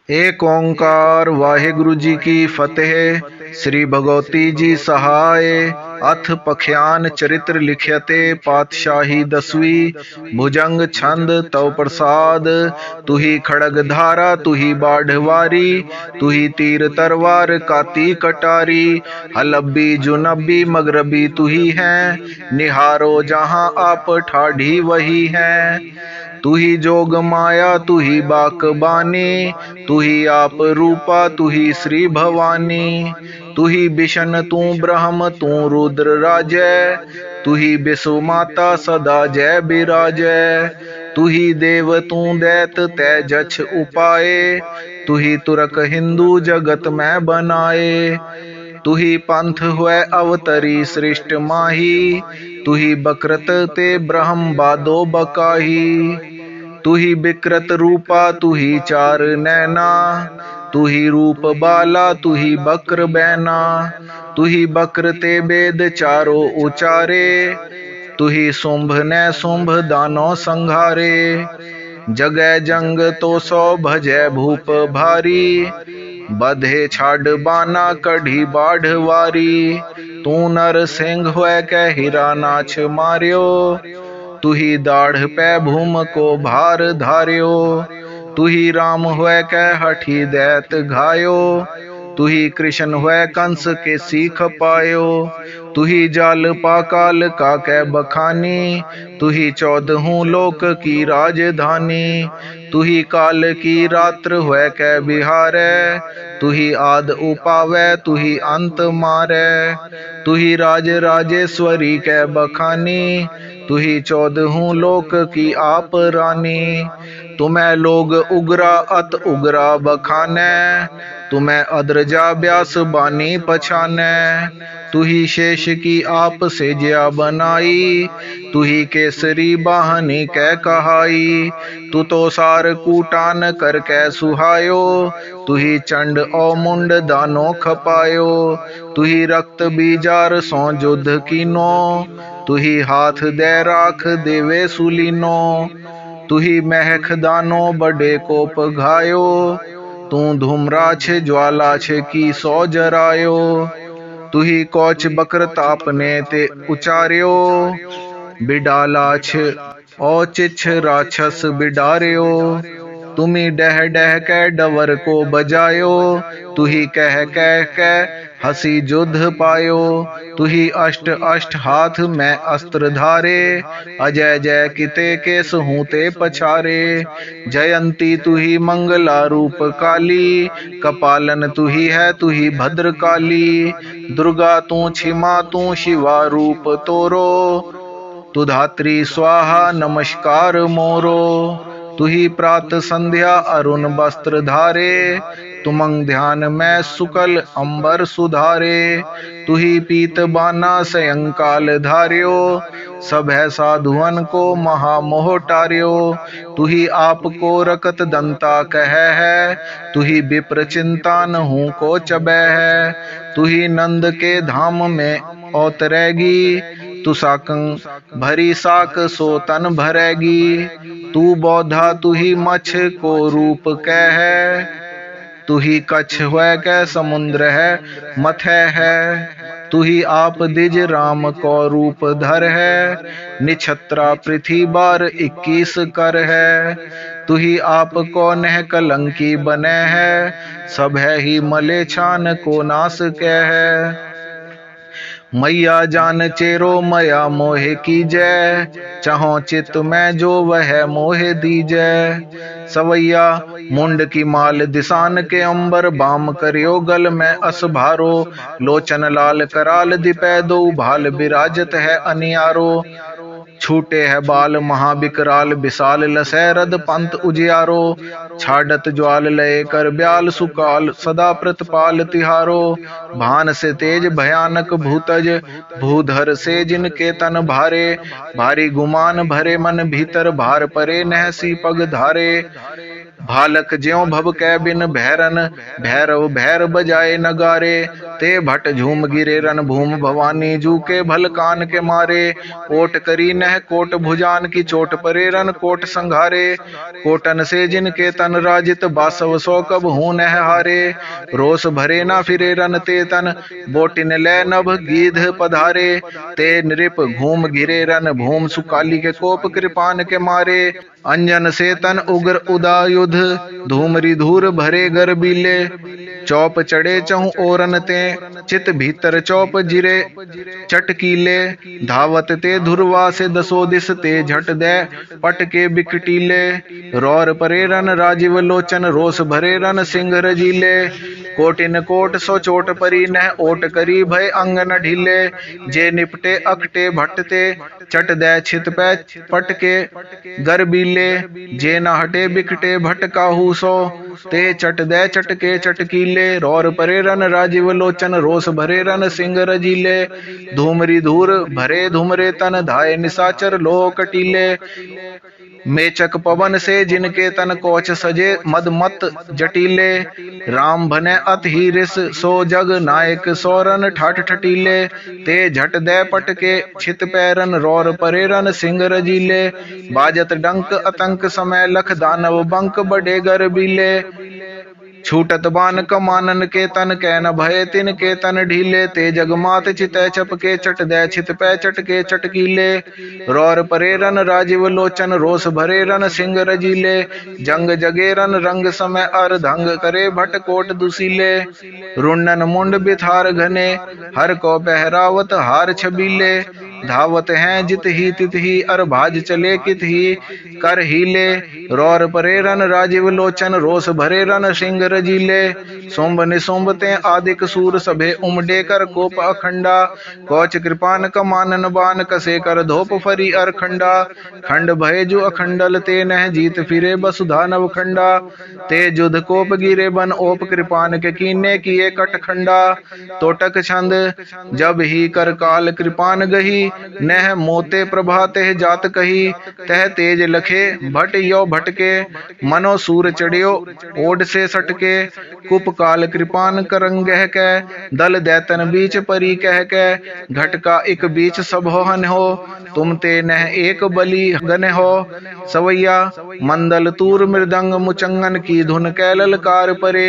एक ओंकार वाहिगुरु जी की फतेह। श्री भगवती जी सहाय। अथ पख्यान चरित्र लिख्यते पातशाही 10वीं। भुजंग छंद तव प्रसाद। तुही खड़ग धारा तुही बाढ़वारी। तुही तीर तरवार काती कटारी। हलब्बी जुनब्बी मगरबी तुही है। निहारो जहां आप ठाढ़ी वही है। तुही जोग माया तुही बाकबानी। तुही आप रूपा तुही श्री भवानी। तुही बिशन तू ब्रह्म तू रुद्र राजै। तुही विश्व माता सदा जय बिराजै। तुही देव तू दैत तै जछ उपाय। तुही तुरक हिंदू जगत में बनाए। तुही पंथ हुए अवतरी सृष्ट माही। तुही बकृत ते ब्रह्म बादो बकाही। तुही विकृत रूपा तुही चार नैना। तुही रूप बाला तुही बक्र बैना। तुही बक्र ते वेद चारो उचारे। तुही शुंभ ने शुंभ दानो संघारे। जगै जंग तो सौ भजै भूप भारी। बधे छाड़ बाना कढ़ी बाढ़ वारी। तू नर सिंह हुए कै हीरा नाछ मार्यो। तुही दाढ़ पै भूम को भार धार्यो। तुही राम हुए कै हठी दैत घायो। तुही कृष्ण हुए कंस के सीख पायो। तुही जाल पाकाल का कै बखानी। तुही 14 लोक की राजधानी। तुही काल की रात्र हुए कै बिहारै। तुही आद उपावै तुही अंत मारै। तुही राज राजेश्वरी कै बखानी। तुही 14 लोक की आप रानी। तुम्हें लोग उग्रा अत उग्रा बखानै। तुम्हें अद्रजा व्यास बानी पछानै। तुही शेष की आप से ज्या बनाई। तुही केसरी बाहनी कै कहाई। तू तो सार कूटान कर कै सुहायो। तुही चंड और मुंड दानो खपायो। तुही रक्त बीजार सो युद्ध कीनो। तुही हाथ दे राख देवे सुलीनो। तुही महख दानो बड़े कोप घायो। तू धूम्राछ ज्वालाछ की सौ जरायो। तुही कौच बकर तापने ते उचार्यो। बिडालाछ औचिछ राक्षस बिडार्यो। तुमी डह डह कै डवर को बजायो। तुही कह कह कै हसी युद्ध पायो। तुही अष्ट अष्ट हाथ में अस्त्र धारे। अजय जय किते केस हूते पछारे। जयंती तुही मंगला रूप काली। कपालन तुही है तुही भद्र काली। दुर्गा तू क्षिमा तू शिवा रूप तोरो। तु धात्री स्वाहा नमस्कार मोरो। तुही प्रात संध्या अरुण वस्त्र धारे। तुमंग ध्यान में सुकल अंबर सुधारे। तुही पीत बाना सायंकाल धार्यो। सब है साधुअन को महामोह टार्यो। तुही आपको रकत दंता कह है। तुही विप्र चिंतान हूँ को चबै है। तुही नंद के धाम में अवतरेगी। तू साकं भरी साक सो तन भरेगी। तू बौधा तुही मछ को रूप कह है। तुही कच्छ हुए कै समुद्र है मथै है। तुही आप दिज राम को रूप धर है। निछत्रा पृथ्वी बार 21 कर है। तुही आप को नह कलंकी बने है। सब है ही मले छान को नाश कह है। मैया जान चेरो मया मोहे कीजै। चाहो चित में जो वह मोहे दीजै। सवैया मुंड की माल दिसान के अंबर बाम करियो गल में अस भारो। लोचन लाल कराल दिपै दो भाल विराजत है अनियारो। छूटे है बाल महाविकराल विशाल लसै रद पंत उजियारो। छाडत ज्वाल लय कर ब्याल सुकाल सदा प्रतिपाल तिहारो। भान से तेज भयानक भूतज भूधर से जिनके तन भारे। भारी गुमान भरे मन भीतर भार परे नहसी पग धारे। भालक ज्यों भव कै बिन भैरन, भैरव भैर बजाए नगारे। ते भट झूम गिरे रन भूम भवानी, जू के भल कान के मारे। ओट करी नह कोट भुजान की, चोट परे रन कोट संघारे। कोटन से जिनके तन राजित, बासव सो कब हूँ नह हारे। रोष भरे ना फिरे रन ते तन, बोटिन ले नभ गीध पधारे। ते नृप घूम गिरे रन भूम, सुकाली के कोप कृपान के मारे। अंजन से तन उग्र उदायुध, धूमरी धूर भरे गर बीले। चौप चढ़े चहु ओरन ते, चित भीतर चौप जिरे चटकीले। धावत ते धुरवा से दसो दिस, ते झट दे पट के बिकटीले। रौर परे रन राजीव लोचन, रोष भरे रन सिंह रजीले। कोटिन कोट सो चोट परी, नह ओट करी भय अंग न ढीले। जे निपटे अकटे भटते, चट दे छित पै पटके गरबीले। जे न हटे बिकटे भटकाहू सो, ते चट दे चटके चटकीले। रौर परे रन राजीव लोचन, रोष भरे रन सिंह रजीले। धूमरी धूर भरे धुमरे तन, धाये निशाचर लो कटीले। मेचक पवन से जिनके तन, कोच सजे मदमत जटीले। राम भने अत ही रिस, सो जग नायक सोरन ठाठ ठटीले। ते झट दे पटके छित पैरन, रौर परे रन सिंह रजीले। बाजत डंक अतंक समय, लख दानव बंक बड़े गरबीले। छूटत बान कमानन के तन, कै न भय तिन के तन ढीले। ते जगमात चितै चपके, चट दे छित पै चटके चटकीले। रौर परे रन राजीव लोचन, रोष भरे रन सिंह रजीले। जंग जगे रन रंग समय, अर धंग करे भट कोट दुसीले। रुंडन मुंड बिथार घने, हर को पहरावत हार छबीले। धावत हैं जित ही तित ही, अर भाज चले कित ही कर हीले। रौर परे रन राजीव लोचन, रोष भरे रन सिंह रजीले। सोम्ब निसोम्ब ते आदिक सूर, सभे उमडे कर कोप अखंडा। कौच कृपान कमानन बान, कसे कर धोप फरी अरखंडा। खंड भय जो अखंडल, ते नह जीत फिरे बसुधा नव खंडा। ते जुध कोप गिरे बन, ओप कृपान के कीने किए कटखंडा। तोटक छंद जब ही कर काल कृपान गही, नह मोते प्रभाते जात कही। तह तेज लखे भट यो भटके, मनो सूर चढ़ियो ओड से सटके। कुप काल कृपान करंगह कै, दल दैतन बीच परी कह कै। घटका एक बीच सब हन हो, तुम ते नह एक बलि गन हो। सवैया मंदल तूर मृदंग मुचंगन की, धुन कै ललकार परे।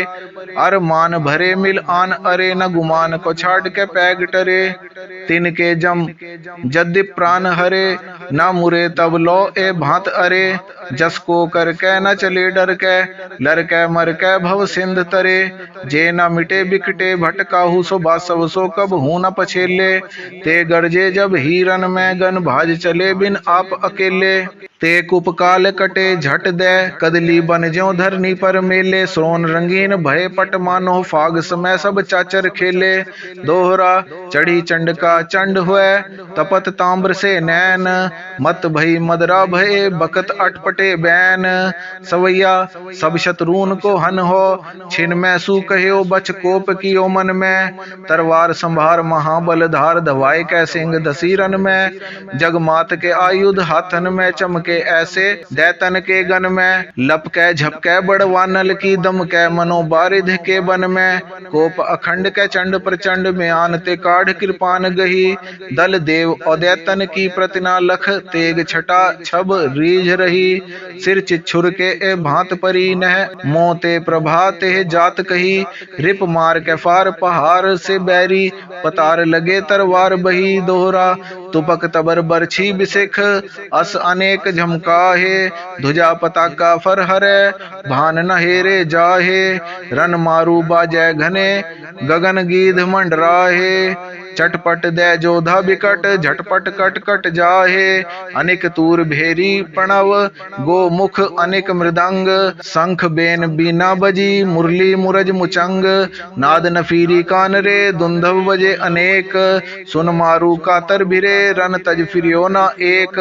अर मान भरे मिल आन अरे, न गुमान को छाड़ के पैग टरे। तिनके जम जदि प्राण हरे, न मुरे तब लो ए भांत अरे। जसको कर कै न चले डर कै, लर कै मर कै भव सिंध तरे। जे न मिटे बिकटे भटकाहू, सो बासव सो कब हूँ न पछेले। ते गरजे जब हीरन में गन, भाज चले बिन आप अकेले। ते कुपकाल कटे झट दे, कदली बन ज्यों धरनी पर मेले। सोन रंगीन भय पट मानो, फाग समय सब चाचर खेले। दोहरा चढ़ी चंड का चंड हुए, तपत ताम्र से नैन। मत भई मदरा भय, बकत अटपटे बैन। सवैया सब शत्रुन को हन हो, छिन में सु कह्यो बच कोप कियो मन में। तरवार संभार महाबल धार, धवाए कै सिंह दसीरन में। जगमात के आयुध हाथन में, चमके ऐसे दैतन के गन में। लपकै झपकै बड़वानल की, दम कै मनो बारिध के बन में। कोप अखंड कै चंड प्रचंड में, आनते काढ़ कृपान गही। दल देव औदैतन की प्रतिना, लख तेग छटा छब रीझ रही। सिर चिच्छुर के ए भांत परी, नह मोते प्रभाते जात कही। रिप मार के फार पहाड़ से बैरी, पतार लगे तरवार बही। दोहरा तुपक तबर बरछी बिसिख, अस अनेक झमकाहे। ध्वजा पताका फर हरे, भान न हेरे जाहे। रन मारू बाजै घने, गगन गीध मंडराहे। चटपट दे जोधा बिकट, झटपट कट कट जाहे। अनेक तूर भेरी प्रणव, गो मुख अनेक मृदंग। शंख बेन बीना बजी, मुरली मुरज मुचंग। नाद न फीरी कान रे, दुंदभ बजे अनेक। सुन मारू कातर भिरे, रन तज फिरियो न एक।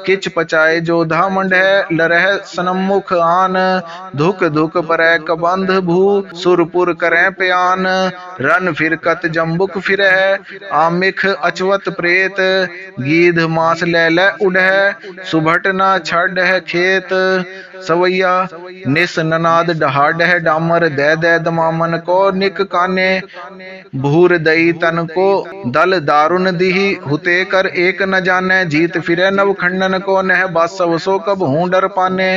किच पचाए जोधा मंडह, लरह सनमुख आन। धुक धुक परय कबंध भू, सुरपुर करें प्यान। रन फिर कत जम्बुक फिरह, आमिख अचवत प्रेत, गीध मास ले उड़ह, सुभट ना छड़ खेत। सवैया निस ननाद डहाडह, डामर दे दे दमामन को, निक काने भूर दई तन को, दल दारुन दीही हुते कर एक न जाने, जीत फिरे नव खंडन को, नह बासव सो कब हूं डर पाने।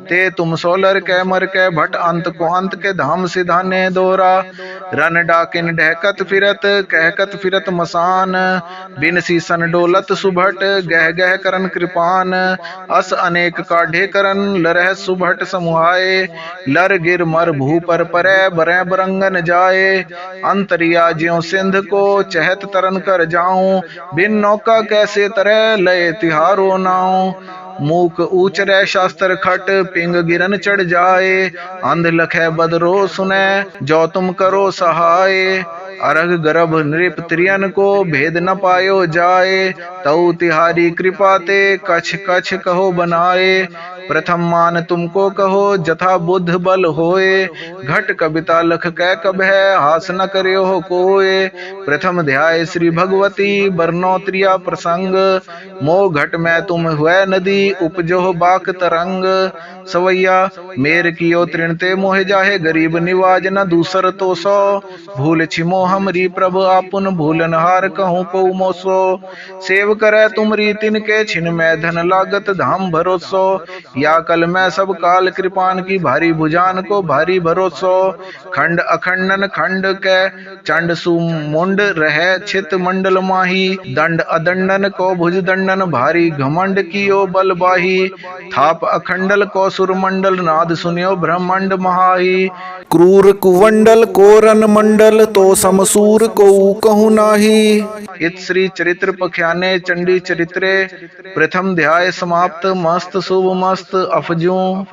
ते तुम सोलर कै मर कै भट, अंत को अंत के धाम सिधाने। दोरा रन डाकिन ढहकत फिरत, कहकत फिरत मसान, बिन सीसन डोलत सुभट, गह गह करन कृपान। अस अनेक काढ़े करन, लरह सुभट समुहाए, लर गिर मर भू पर परै, बरै बरंगन जाए। अंतरिया ज्यों सिंध को, चहत तरन कर जाऊं, बिन नौका कैसे तरह, लय तिहारो नाऊं। मूक ऊंच रह शास्त्र खट, पिंग गिरन चढ़ जाए, अंध लखै बदरो सुनै, जो तुम करो सहाय। अरग गर्भ नृप त्रियन को, भेद न पायो जाए, तऊ तिहारी कृपा ते, कछ कछ कहो बनाए। प्रथम मान तुमको कहो, जथा बुद्ध बल होए, घट कविता लख कै कब है, हास न करियो हो कोय। प्रथम ध्याय श्री भगवती, बरनौत्रिया प्रसंग, मोह घट में तुम हुए नदी, उपजो बाक तरंग। सवैया मेर कियो तृणते मोह जाहे, गरीब निवाज न दूसर तो सो, भूल छिमो हमरी प्रभु आपुन, भूलनहार कहूँ को मोसो। सेव करे तुमरी तिनके, छिन में धन लागत धाम भरोसो, या कल में सब काल कृपान की, भारी भुजान को भारी भरोसो। खंड अखंडन खंड के, चंड सुमुंड रहे छित मंडल माही, दंड अदंडन को भुज दंडन, भारी घमंड कियो बलबाही। थाप अखंडल को सुरमंडल, नाद सुनियो ब्रह्मांड महाही। क्रूर कुवंडल कोरन मंडल, तो समसूर को कहूँ नाही। इत श्री चरित्र पख्याने चंडी चरित्रे, प्रथम ध्याय समाप्त। मस्त शुभ मस्त अफजूं।